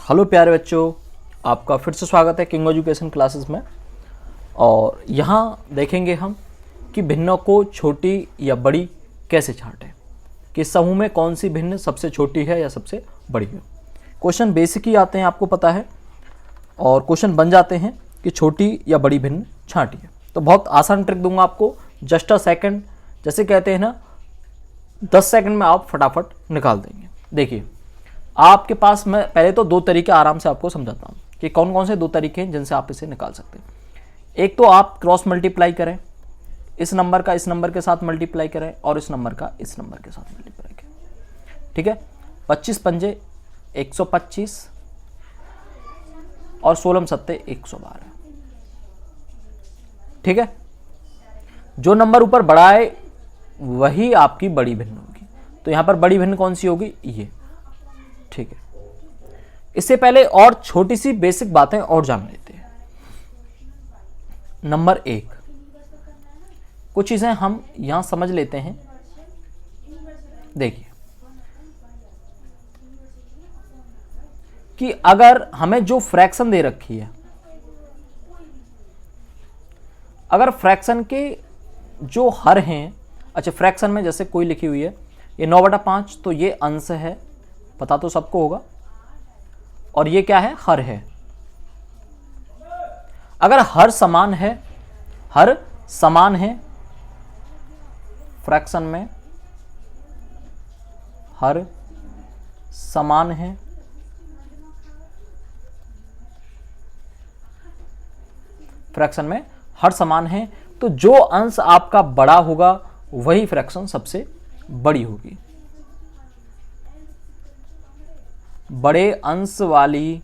Hello प्यारे बच्चों, आपका फिर से स्वागत है किंग एजुकेशन क्लासेस में। और यहाँ देखेंगे हम कि भिन्नों को छोटी या बड़ी कैसे छांटें, कि समूह में कौन सी भिन्न सबसे छोटी है या सबसे बड़ी है। क्वेश्चन बेसिक ही आते हैं, आपको पता है, और क्वेश्चन बन जाते हैं कि छोटी या बड़ी भिन्न छांटिए। तो बहुत आसान ट्रिक दूंगा आपको, जस्ट अ सेकंड, जैसे कहते हैं ना, 10 सेकंड में आप फटाफट निकाल देंगे। देखिए, आपके पास मैं पहले तो दो तरीके आराम से आपको समझाता हूँ कि कौन कौन से दो तरीके हैं जिनसे आप इसे निकाल सकते हैं। एक तो आप क्रॉस मल्टीप्लाई करें, इस नंबर का इस नंबर के साथ मल्टीप्लाई करें और इस नंबर का इस नंबर के साथ मल्टीप्लाई करें। ठीक है, 25 पंजे 125 और 16 सत्ते 112। ठीक है, जो नंबर ऊपर बड़ा है वही आपकी बड़ी भिन्न होगी। तो यहां पर बड़ी भिन्न कौन सी होगी? ये। ठीक है, इससे पहले और छोटी सी बेसिक बातें और जान लेते हैं। नंबर 1, कुछ चीजें हम यहां समझ लेते हैं। देखिए कि अगर हमें जो फ्रैक्शन दे रखी है, अगर फ्रैक्शन के जो हर हैं, अच्छा फ्रैक्शन में जैसे कोई लिखी हुई है ये 9/5, तो ये अंश है, पता तो सबको होगा, और ये क्या है? हर है। अगर हर समान है, हर समान है फ्रैक्शन में, हर समान है, फ्रैक्शन में हर समान है, तो जो अंश आपका बड़ा होगा वही फ्रैक्शन सबसे बड़ी होगी। बड़े अंश वाली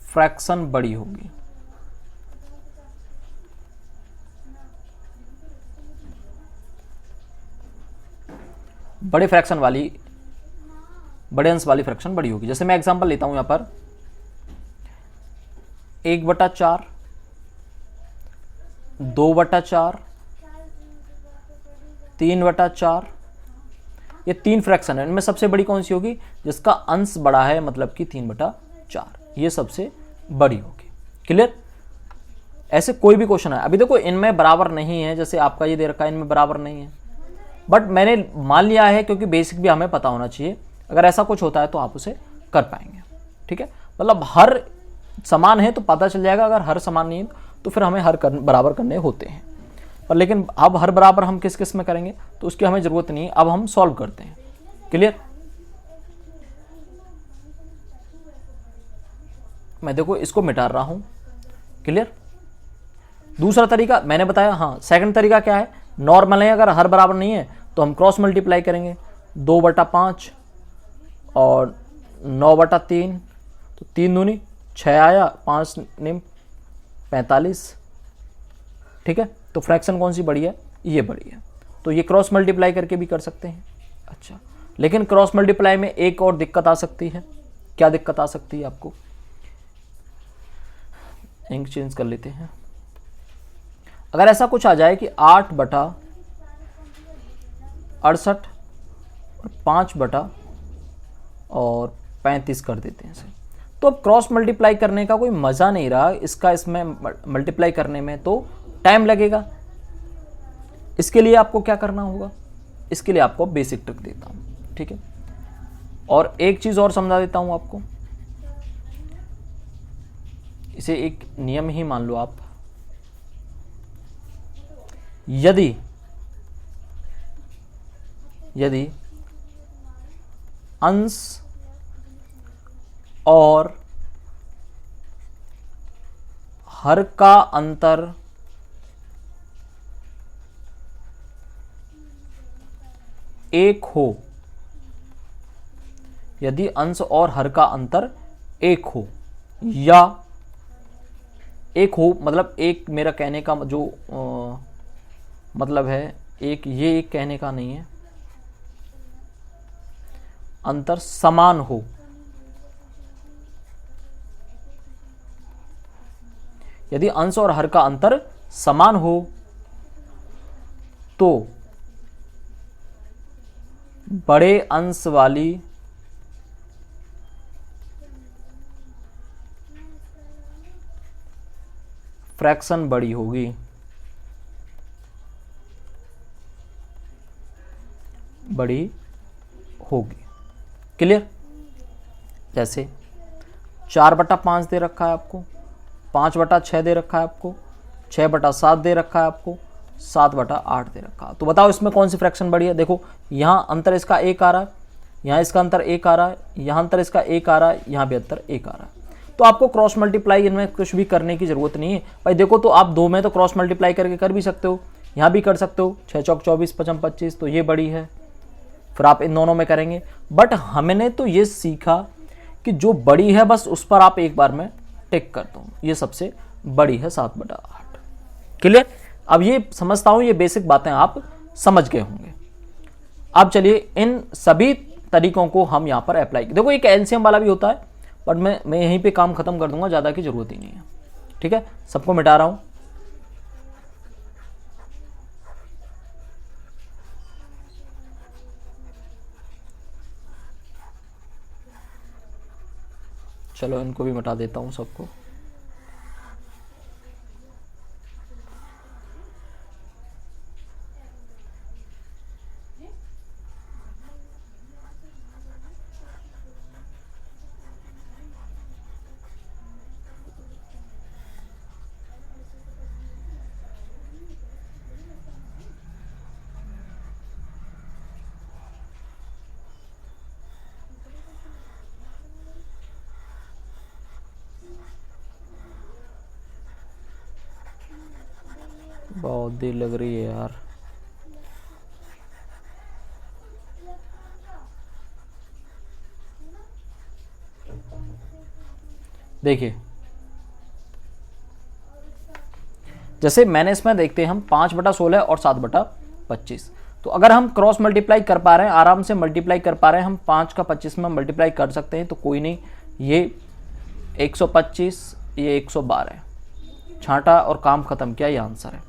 फ्रैक्शन बड़ी होगी। बड़े फ्रैक्शन वाली, बड़े अंश वाली फ्रैक्शन बड़ी होगी। जैसे मैं एग्जांपल लेता हूं यहां पर 1/4, 2/4, 3/4, ये 3 फ्रैक्शन है। इनमें सबसे बड़ी कौन सी होगी? जिसका अंश बड़ा है, मतलब कि 3/4, ये सबसे बड़ी होगी। क्लियर? ऐसे कोई भी क्वेश्चन है, अभी देखो इनमें बराबर नहीं है, जैसे आपका ये दे रखा है इनमें बराबर नहीं है, बट मैंने मान लिया है क्योंकि बेसिक भी हमें पता होना चाहिए। अगर ऐसा कुछ होता है तो आप उसे कर पाएंगे। ठीक है, मतलब हर समान है तो पता चल जाएगा, अगर हर समान नहीं है तो फिर हमें हर बराबर करने होते हैं। पर लेकिन अब हर बराबर हम किस किस में करेंगे तो उसकी हमें जरूरत नहीं है, अब हम सॉल्व करते हैं। क्लियर? मैं देखो इसको मिटा रहा हूं। क्लियर? दूसरा तरीका मैंने बताया, हाँ सेकंड तरीका क्या है? नॉर्मल है, अगर हर बराबर नहीं है तो हम क्रॉस मल्टीप्लाई करेंगे। 2/5 और 9/3, तो 3 दूनी 6 आया, 5 निम 45। ठीक है, तो फ्रैक्शन कौन सी बड़ी है? ये बड़ी है। तो ये क्रॉस मल्टीप्लाई करके भी कर सकते हैं। अच्छा, लेकिन क्रॉस मल्टीप्लाई में एक और दिक्कत आ सकती है। क्या दिक्कत आ सकती है आपको? इंक चेंज कर लेते हैं। अगर ऐसा कुछ आ जाए कि 8/68 और 5/35 कर देते हैं इसे, तो अब क्रॉस मल्टीप्लाई करने का कोई मजा नहीं रहा इसका, इसमें मल्टीप्लाई करने में तो टाइम लगेगा। इसके लिए आपको क्या करना होगा? इसके लिए आपको बेसिक ट्रिक देता हूं। ठीक है, और एक चीज और समझा देता हूं आपको, इसे एक नियम ही मान लो आप। यदि अंश और हर का अंतर एक हो, यदि अंश और हर का अंतर एक हो, या एक हो मतलब एक, मेरा कहने का जो मतलब है एक, ये एक कहने का नहीं है, अंतर समान हो। यदि अंश और हर का अंतर समान हो तो बड़े अंश वाली फ्रैक्शन बड़ी होगी। बड़ी होगी। क्लियर? जैसे 4/5 दे रखा है आपको, 5/6 दे रखा है आपको, 6/7 दे रखा है आपको, 7/8 दे रखा है। तो बताओ इसमें कौन सी फ्रैक्शन बड़ी है? देखो यहाँ अंतर इसका 1 आ रहा है, यहाँ इसका अंतर 1 आ रहा है, यहाँ अंतर इसका 1 आ रहा है, यहाँ भी अंतर 1 आ रहा है। तो आपको क्रॉस मल्टीप्लाई इनमें कुछ भी करने की जरूरत नहीं है भाई। देखो तो आप 2 में तो क्रॉस मल्टीप्लाई करके कर भी सकते हो, यहाँ भी कर सकते हो। 6 चौक 24, 55 25, तो ये बड़ी है। फिर आप इन दोनों में करेंगे। बट हमने तो ये सीखा कि जो बड़ी है बस उस पर आप एक बार में टिक कर दो, ये सबसे बड़ी है 7/8। क्लियर? अब ये समझता हूं ये बेसिक बातें आप समझ गए होंगे। अब चलिए इन सभी तरीकों को हम यहां पर अप्लाई। देखो एक एलसीएम वाला भी होता है, बट मैं यहीं पे काम खत्म कर दूंगा, ज्यादा की जरूरत ही नहीं है। ठीक है, सबको मिटा रहा हूं। चलो इनको भी मिटा देता हूं सबको। बहुत देर लग रही है यार। देखिए जैसे मैंने इसमें देखते हैं हम 5/16 और 7/25। तो अगर हम क्रॉस मल्टीप्लाई कर पा रहे हैं, आराम से मल्टीप्लाई कर पा रहे हैं, हम 5 का 25 में मल्टीप्लाई कर सकते हैं, तो कोई नहीं। ये 125, ये 112 है। छांटा और काम खत्म किया, ये आंसर है।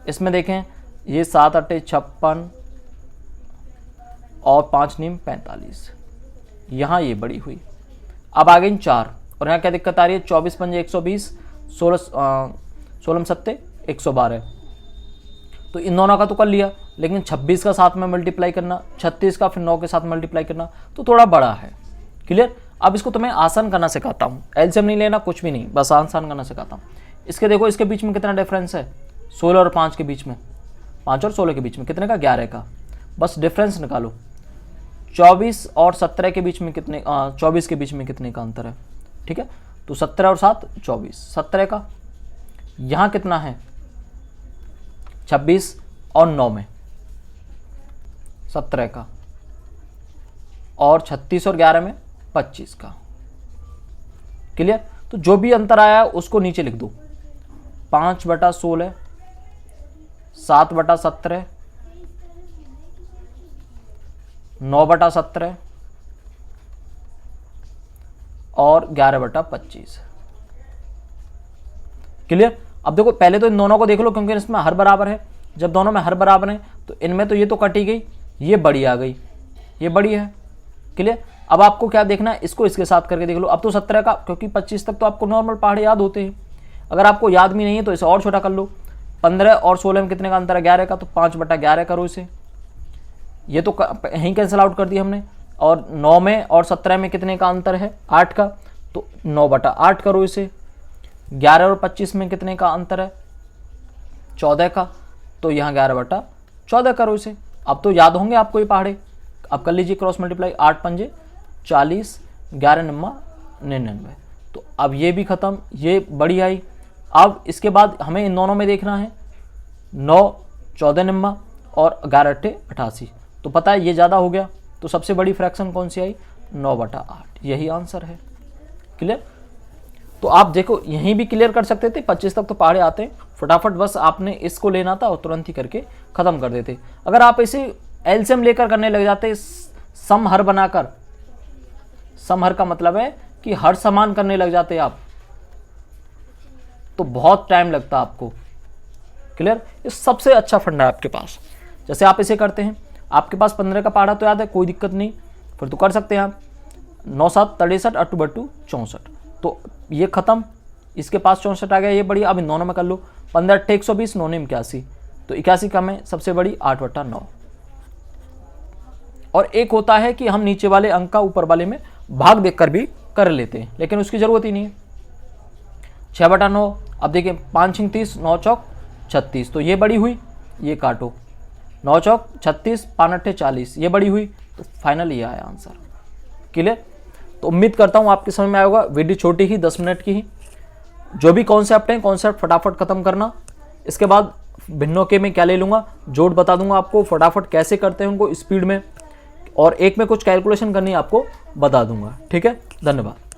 इसमें देखें ये 7 8 56 और 5 9 45, यहाँ ये बड़ी हुई। अब आ गई 4, और यहाँ क्या दिक्कत आ रही है? 24 5 120, 16 7 112। तो इन दोनों का तो कर लिया, लेकिन 26 का साथ में मल्टीप्लाई करना, 36 का फिर 9 के साथ मल्टीप्लाई करना, तो थोड़ा बड़ा है। क्लियर? अब इसको तुम्हें आसान करना सिखाता हूँ, एलसीएम नहीं लेना, कुछ भी नहीं, बस आसान करना सिखाता हूँ। इसके देखो इसके बीच में कितना डिफरेंस है? 16 और 5 के बीच में, 5 और 16 के बीच में कितने का? 11 का। बस डिफरेंस निकालो। 24 और 17 के बीच में कितने, 24 के बीच में कितने का अंतर है? ठीक है, तो 17 और 7 24, 17 का। यहाँ कितना है? 26 और 9 में 17 का, और 36 और 11 में 25 का। क्लियर? तो जो भी अंतर आया उसको नीचे लिख दो। 5/16, 7/17, 9/17 और 11/25। क्लियर? अब देखो पहले तो इन दोनों को देख लो, क्योंकि इसमें हर बराबर है। जब दोनों में हर बराबर है तो इनमें तो ये तो कटी गई, ये बड़ी आ गई, ये बड़ी है। क्लियर? अब आपको क्या देखना है? इसको इसके साथ करके देख लो। अब तो 17 का, क्योंकि 25 तक तो आपको नॉर्मल पहाड़े याद होते हैं। अगर आपको याद भी नहीं है तो इसे और छोटा कर लो। 15 और 16 में कितने का अंतर है? 11 का, तो 5/11 करो इसे। ये तो यहीं कैंसिल आउट कर दिया हमने। और 9 में और 17 में कितने का अंतर है? 8 का, तो 9/8 करो इसे। 11 और 25 में कितने का अंतर है? 14 का, तो यहाँ 11/14 करो इसे। अब तो याद होंगे आपको ये पहाड़े। अब कर लीजिए क्रॉस मल्टीप्लाई। 8 पंजे 40, 11 9 99। तो अब ये भी खत्म, ये बड़ी आई। अब इसके बाद हमें इन दोनों में देखना है 9 14 9 और 11 8 88। तो पता है ये ज़्यादा हो गया, तो सबसे बड़ी फ्रैक्शन कौन सी आई? 9/8। यही आंसर है। क्लियर? तो आप देखो यहीं भी क्लियर कर सकते थे, 25 तक तो पहाड़े आते हैं फटाफट, बस आपने इसको लेना था और तुरंत ही करके खत्म कर देते। अगर आप इसे एलसीएम लेकर करने लग जाते, सम हर बनाकर, सम हर का मतलब है कि हर समान करने लग जाते आप, तो बहुत टाइम लगता आपको। क्लियर? ये सबसे अच्छा फंडा है आपके पास। जैसे आप इसे करते हैं आपके पास 15 का पहाड़ा तो याद है, कोई दिक्कत नहीं, फिर तो कर सकते हैं आप। 9 7 63, 8 2 बट्टू 64, तो ये खत्म, इसके पास 64 आ गया, ये बढ़िया। अब इन दोनों में कर लो, 15 8 120, 9 9 81, तो 81 कम है, सबसे बड़ी 8/9। और एक होता है कि हम नीचे वाले अंक का ऊपर वाले में भाग देखकर भी कर लेते हैं, लेकिन उसकी जरूरत ही नहीं है। 6/9, अब देखिए 5 6 30, 9 चौक 36, तो ये बड़ी हुई, ये काटो, 9 चौक 36, 5 8 40, ये बड़ी हुई, तो फाइनल ये आया आंसर। क्लियर? तो उम्मीद करता हूँ आपके समझ में आया होगा। वीडियो छोटी ही 10 मिनट की ही, जो भी कॉन्सेप्ट है कॉन्सेप्ट फटाफट खत्म करना। इसके बाद भिन्नों के में क्या ले लूँगा, जोड़ बता दूंगा आपको, फटाफट कैसे करते हैं उनको स्पीड में, और एक में कुछ कैलकुलेशन करनी आपको बता दूंगा। ठीक है, धन्यवाद।